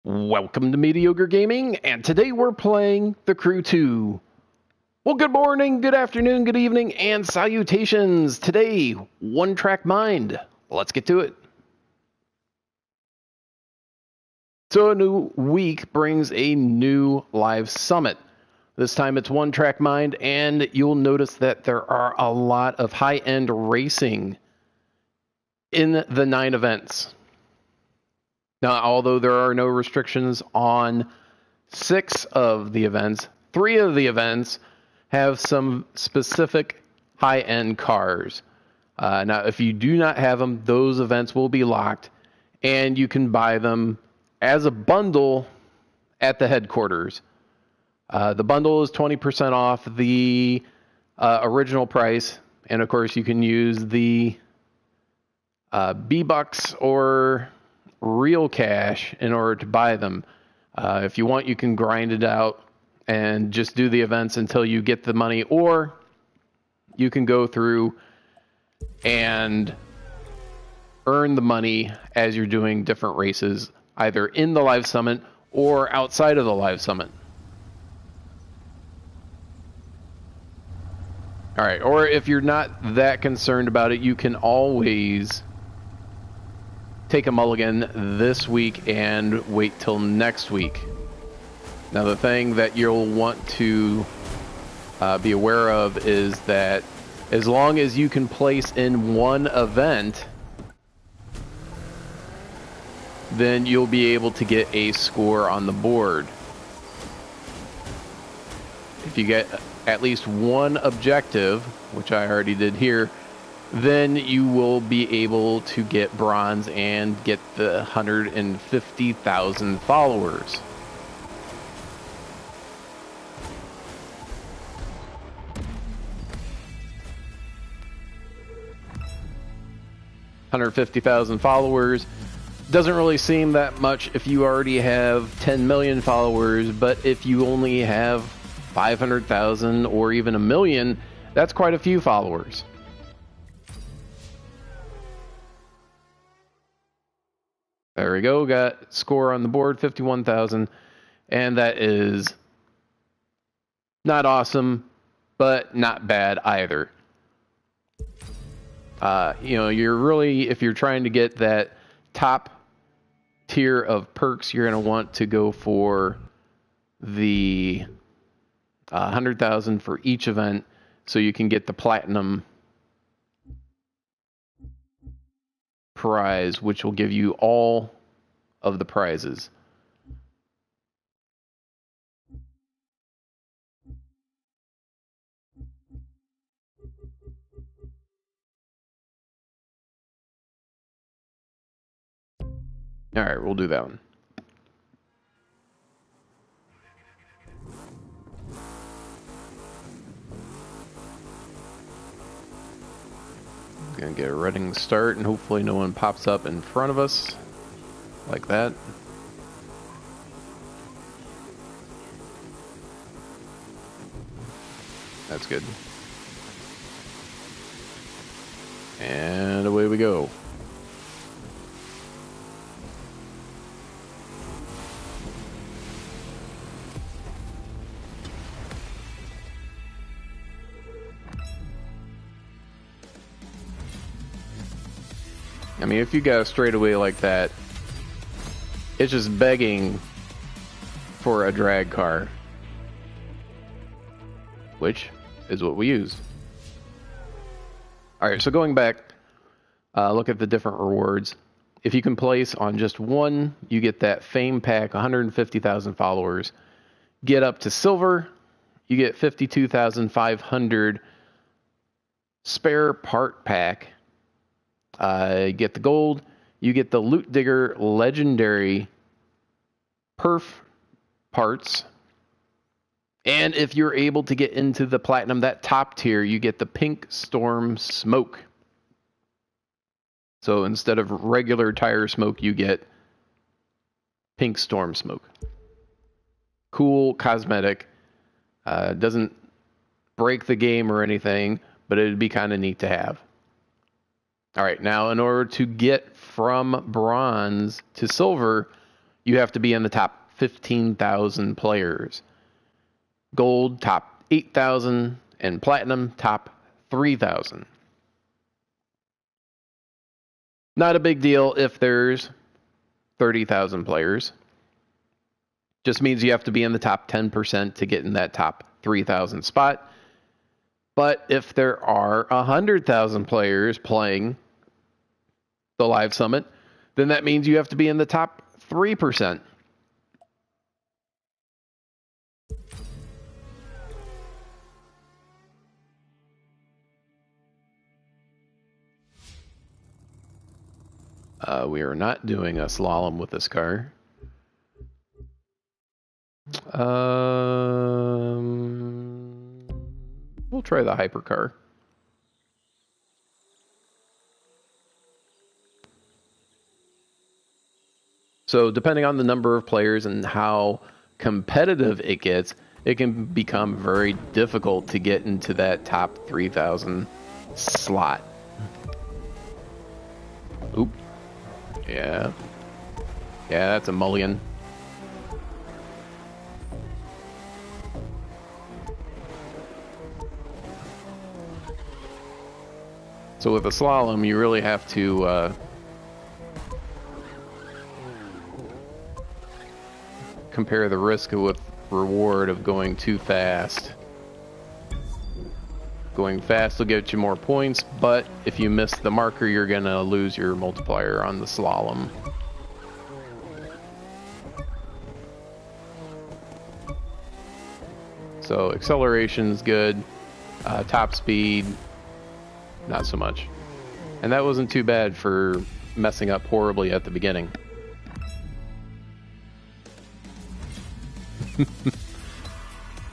Welcome to Mediocre Gaming, and today we're playing The Crew 2. Well, good morning, good afternoon, good evening, and salutations. Today, One Track Mind. Let's get to it. So a new week brings a new live summit. This time it's One Track Mind, and you'll notice that there are a lot of high-end racing in the 9 events. Now, although there are no restrictions on 6 of the events, 3 of the events have some specific high-end cars. Now, if you do not have them, those events will be locked, and you can buy them as a bundle at the headquarters. The bundle is 20% off the original price, and of course, you can use the B-Bucks or real cash in order to buy them. If you want, you can grind it out and just do the events until you get the money, or you can go through and earn the money as you're doing different races, either in the live summit or outside of the live summit. All right, or if you're not that concerned about it, you can always take a mulligan this week and wait till next week. Now, the thing that you'll want to be aware of is that as long as you can place in one event, then you'll be able to get a score on the board. If you get at least one objective, which I already did here, then you will be able to get bronze and get the 150,000 followers. $150,000 followers doesn't really seem that much if you already have 10 million followers, but if you only have 500,000 or even a million, that's quite a few followers. There we go, got score on the board, 51,000, and that is not awesome, but not bad either. You're really, if you're trying to get that top tier of perks, you're going to want to go for the 100,000 for each event, so you can get the platinum prize, which will give you all of the prizes. All right, we'll do that one. Gonna get a running start, and hopefully no one pops up in front of us like that. That's good. And away we go. I mean, if you got a straightaway like that, it's just begging for a drag car, which is what we use. All right, so going back, look at the different rewards. If you can place on just one, you get that fame pack, 150,000 followers. Get up to silver, you get 52,500 spare part pack. Get the gold, you get the Loot Digger legendary perf parts, and if you're able to get into the platinum, that top tier, you get the Pink Storm Smoke. So instead of regular tire smoke, you get Pink Storm Smoke. Cool cosmetic. Doesn't break the game or anything, but it'd be kind of neat to have. All right, now in order to get from bronze to silver, you have to be in the top 15,000 players. Gold, top 8,000, and platinum, top 3,000. Not a big deal if there's 30,000 players. Just means you have to be in the top 10% to get in that top 3,000 spot. But if there are 100,000 players playing the live summit, then that means you have to be in the top 3%. We are not doing a slalom with this car. We'll try the hypercar. So depending on the number of players and how competitive it gets, it can become very difficult to get into that top 3,000 slot. Oop. Yeah. Yeah, that's a mulligan. So with a slalom, you really have to compare the risk with reward of going too fast. Going fast will get you more points, but if you miss the marker, you're gonna lose your multiplier on the slalom. So acceleration's good, top speed, not so much. And that wasn't too bad for messing up horribly at the beginning.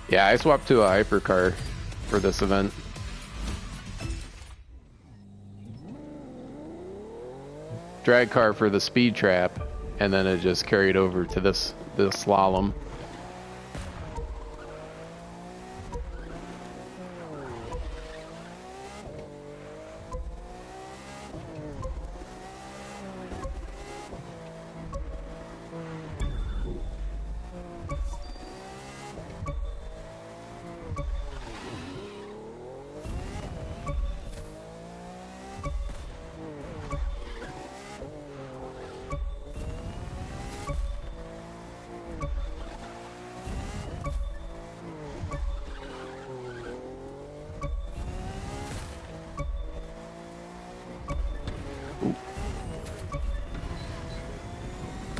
Yeah, I swapped to a hypercar for this event. Drag car for the speed trap, and then it just carried over to this slalom.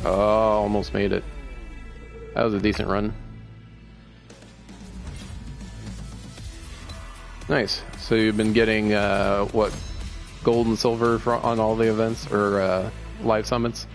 Oh, almost made it. That was a decent run. Nice. So you've been getting, what, gold and silver on all the events, or live summits?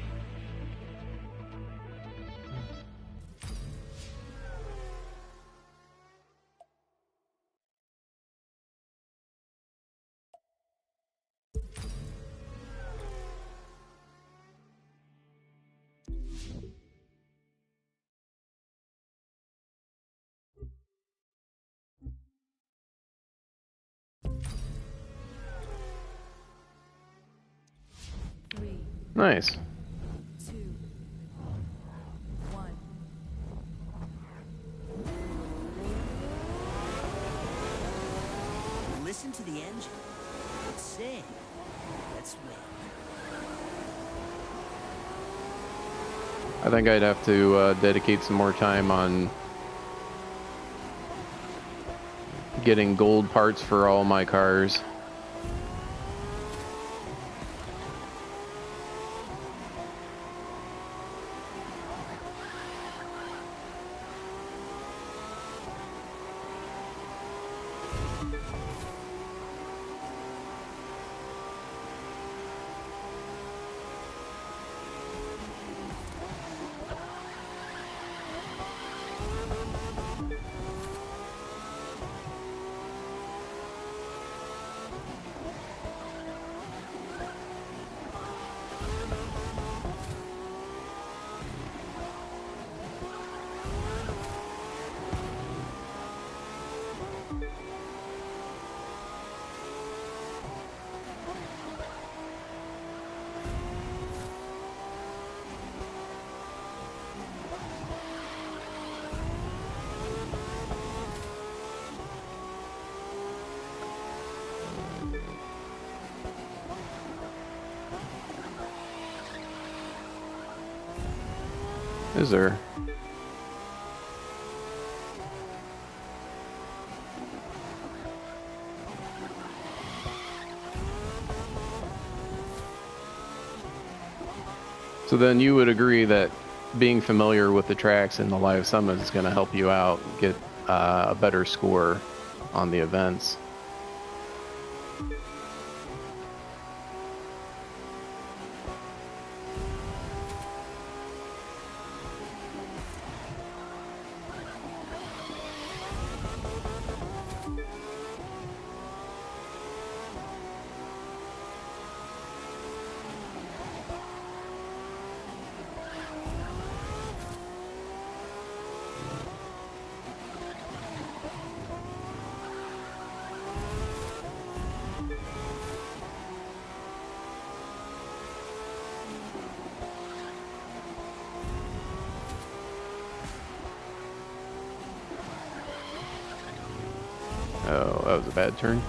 Nice. 2, 1. Listen to the engine. Sing. Let's win. I think I'd have to dedicate some more time on getting gold parts for all my cars. Is there? So then you would agree that being familiar with the tracks in the live summit is going to help you out get a better score on the events. Oh, that was a bad turn.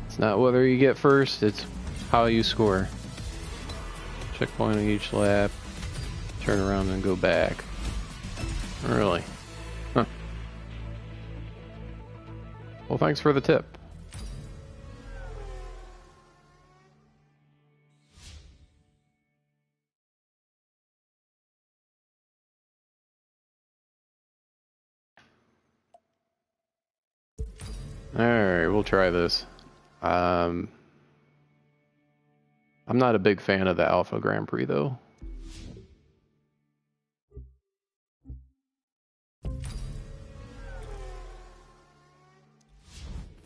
It's not whether you get first, it's how you score. Checkpoint on each lap, turn around and go back. Really? Huh. Well, thanks for the tip. Alright, we'll try this. I'm not a big fan of the Alpha Grand Prix, though.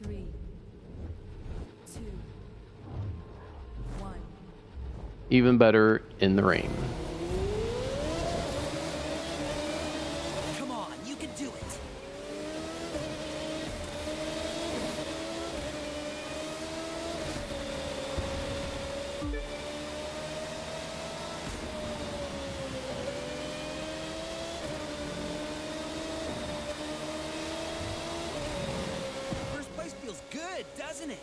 Three, two, one. Even better in the rain. Come on, you can do it. First place feels good, doesn't it?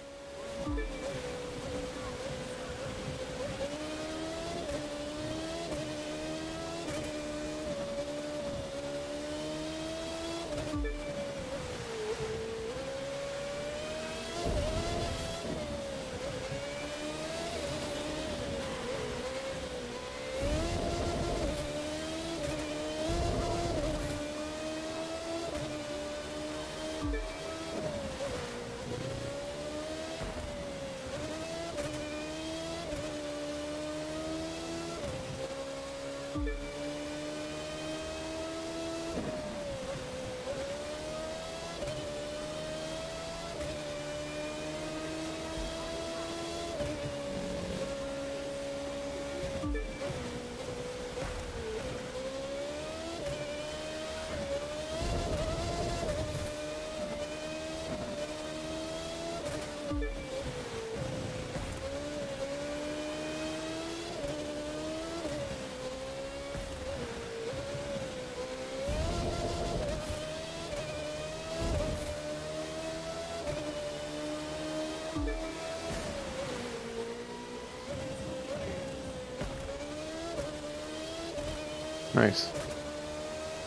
Nice.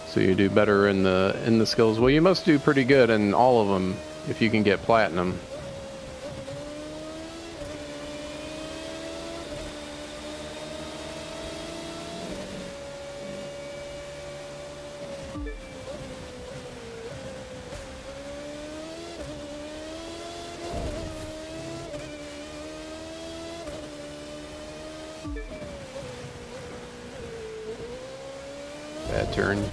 So you do better in the skills. Well, you must do pretty good in all of them if you can get platinum. Bad turn.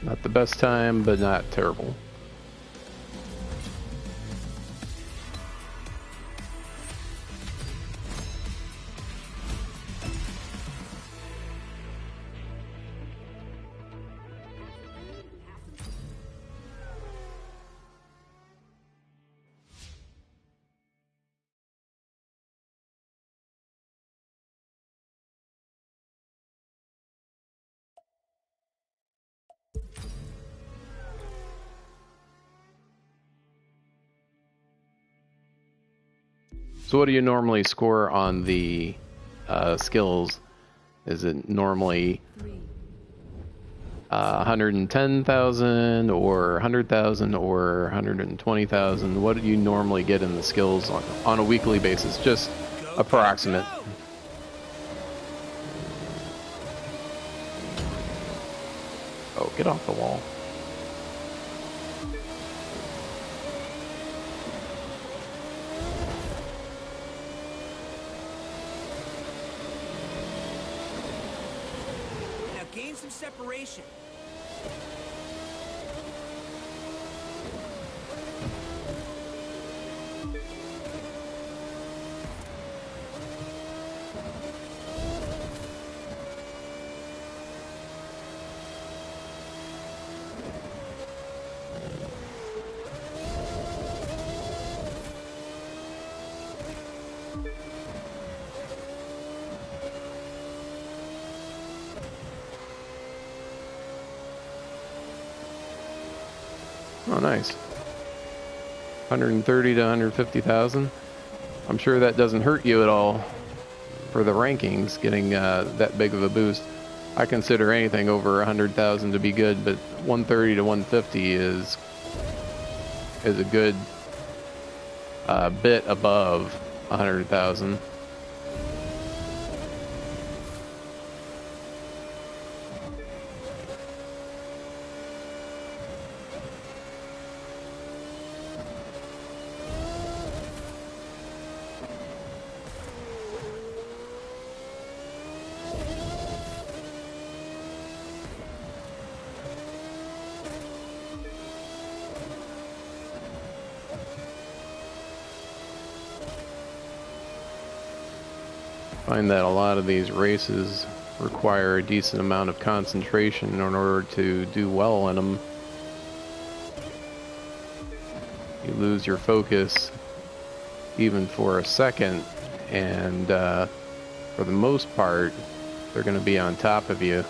Not the best time, but not terrible. So what do you normally score on the skills? Is it normally 110,000 or 100,000 or 120,000? What do you normally get in the skills on a weekly basis? Just approximate. Oh, get off the wall. Now gain some separation. Oh, nice. 130 to 150,000. I'm sure that doesn't hurt you at all for the rankings, getting that big of a boost. I consider anything over 100,000 to be good, but 130 to 150 is a good bit above 100,000. Find that a lot of these races require a decent amount of concentration in order to do well in them. You lose your focus even for a second, and for the most part, they're going to be on top of you.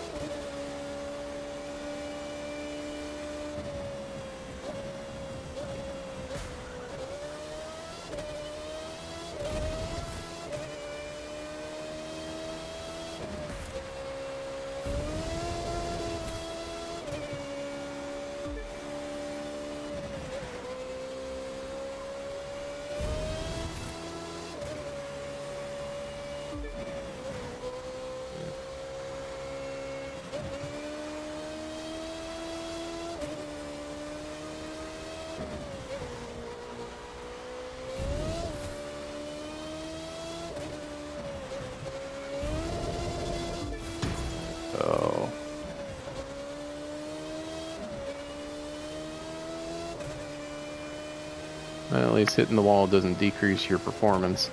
So at least hitting the wall doesn't decrease your performance.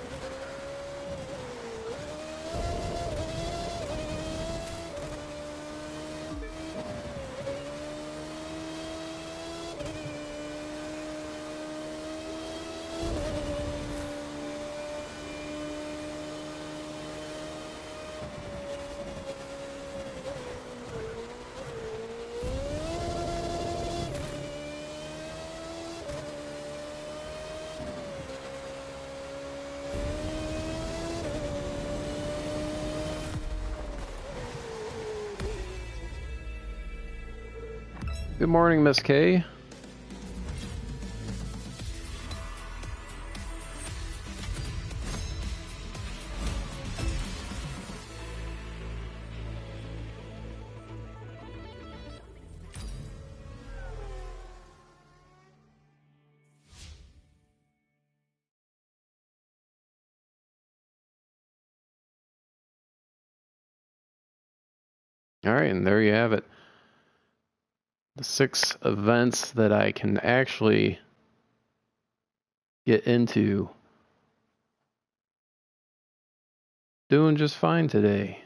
Good morning, Miss K. All right, and there you have it. The 6 events that I can actually get into. Doing just fine today.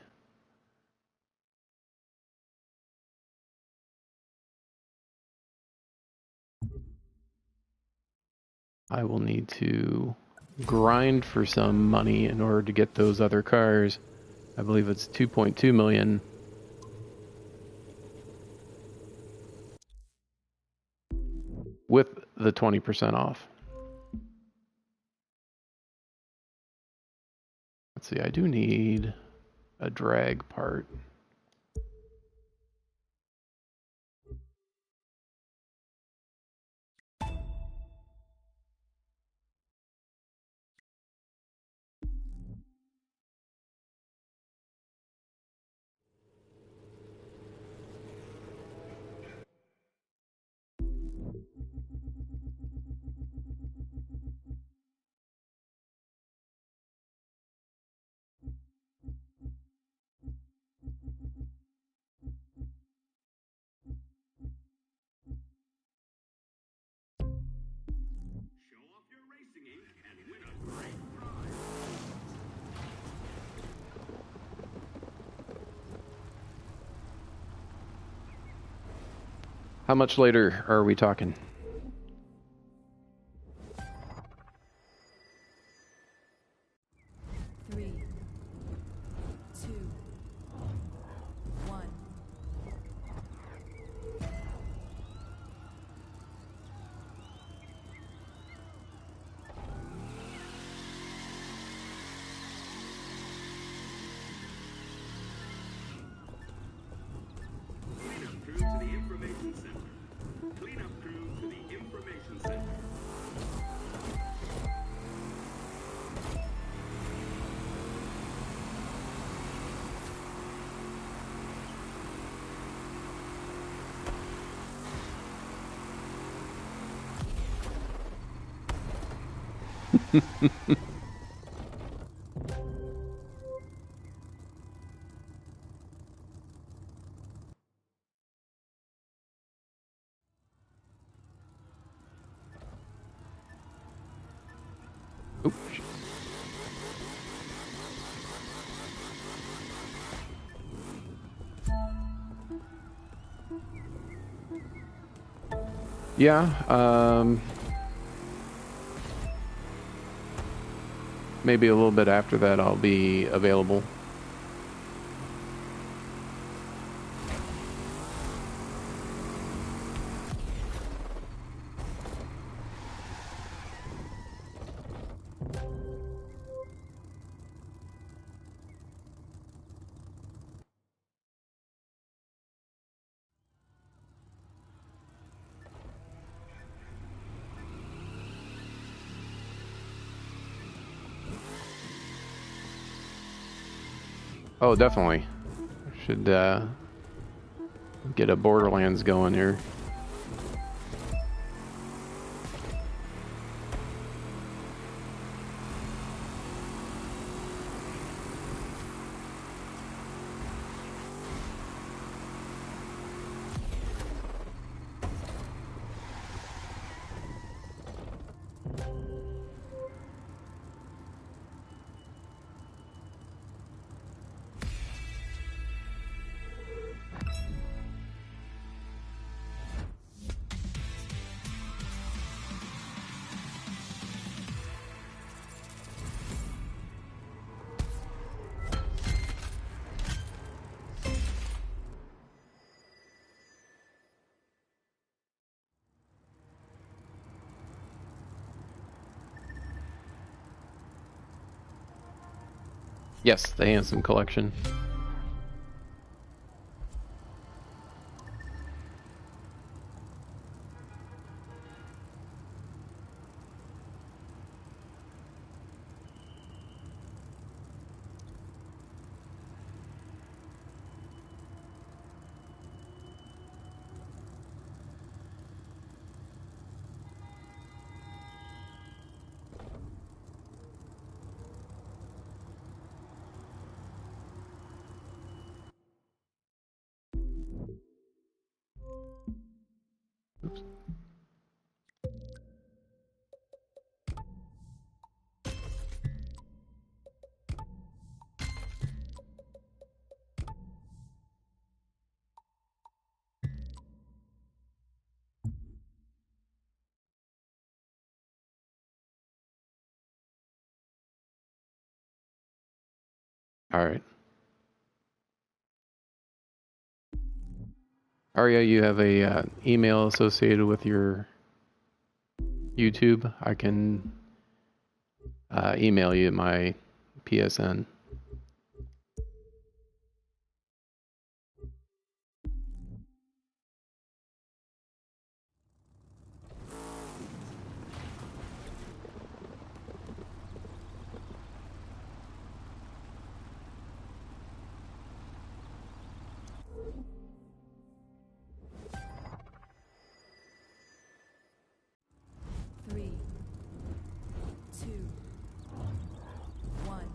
I will need to grind for some money in order to get those other cars. I believe it's 2.2 million. With the 20% off. Let's see, I do need a drag part. How much later are we talking? Three, two, one. Cleanup crew to the information center. Cleanup crew to the information center. Oops. Yeah, maybe a little bit after that I'll be available. Oh, definitely. Should get a Borderlands going here. Yes, the Handsome Collection. All right. Arya, you have a email associated with your YouTube. I can email you my PSN. Three, two, one.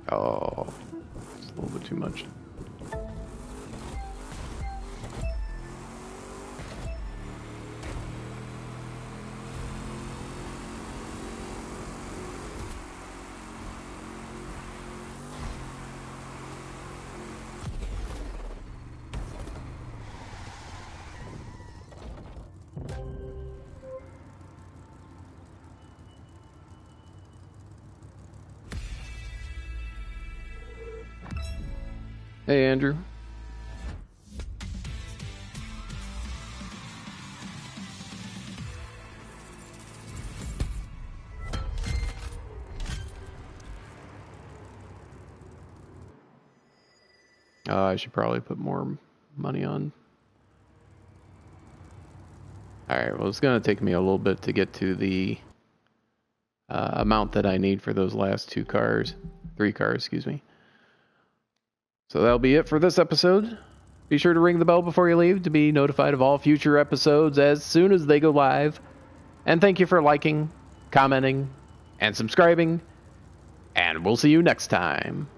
Oh, it's a little bit too much. Hey, Andrew. I should probably put more money on. Alright, well, it's going to take me a little bit to get to the amount that I need for those last three cars, excuse me. So that'll be it for this episode. Be sure to ring the bell before you leave to be notified of all future episodes as soon as they go live. And thank you for liking, commenting, and subscribing. And we'll see you next time.